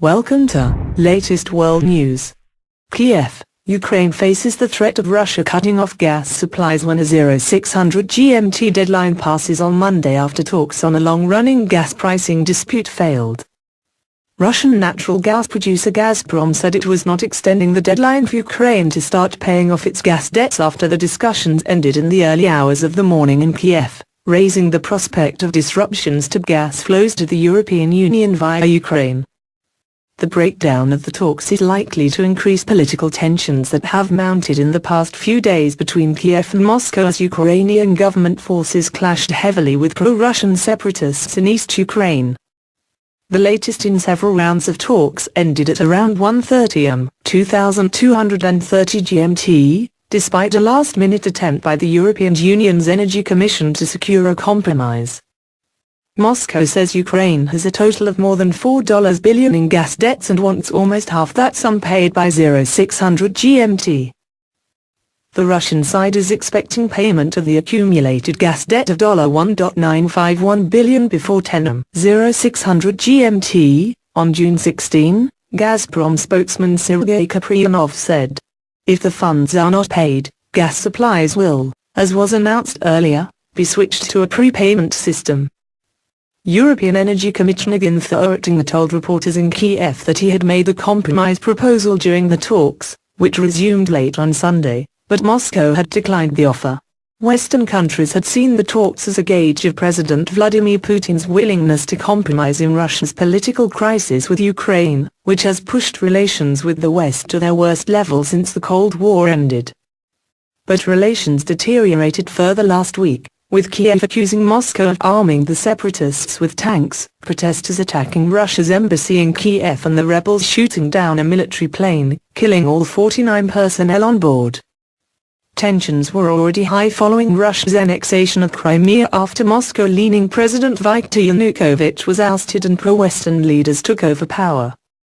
Welcome to latest world news. Kiev, Ukraine faces the threat of Russia cutting off gas supplies when a 0600 GMT deadline passes on Monday after talks on a long-running gas pricing dispute failed. Russian natural gas producer Gazprom said it was not extending the deadline for Ukraine to start paying off its gas debts after the discussions ended in the early hours of the morning in Kiev, raising the prospect of disruptions to gas flows to the European Union via Ukraine. The breakdown of the talks is likely to increase political tensions that have mounted in the past few days between Kiev and Moscow as Ukrainian government forces clashed heavily with pro-Russian separatists in East Ukraine. The latest in several rounds of talks ended at around 1:30 am, 2230 GMT, despite a last-minute attempt by the European Union's Energy Commission to secure a compromise. Moscow says Ukraine has a total of more than $4 billion in gas debts and wants almost half that sum paid by 0600 GMT. The Russian side is expecting payment of the accumulated gas debt of $1.951 billion before 10 am, 0600 GMT. On June 16, Gazprom spokesman Sergei Kaprianov said, "If the funds are not paid, gas supplies will, as was announced earlier, be switched to a prepayment system." European Energy Commissioner Günther Oettinger told reporters in Kiev that he had made the compromise proposal during the talks, which resumed late on Sunday, but Moscow had declined the offer. Western countries had seen the talks as a gauge of President Vladimir Putin's willingness to compromise in Russia's political crisis with Ukraine, which has pushed relations with the West to their worst level since the Cold War ended. But relations deteriorated further last week, with Kiev accusing Moscow of arming the separatists with tanks, protesters attacking Russia's embassy in Kiev and the rebels shooting down a military plane, killing all 49 personnel on board. Tensions were already high following Russia's annexation of Crimea after Moscow-leaning President Viktor Yanukovych was ousted and pro-Western leaders took over power.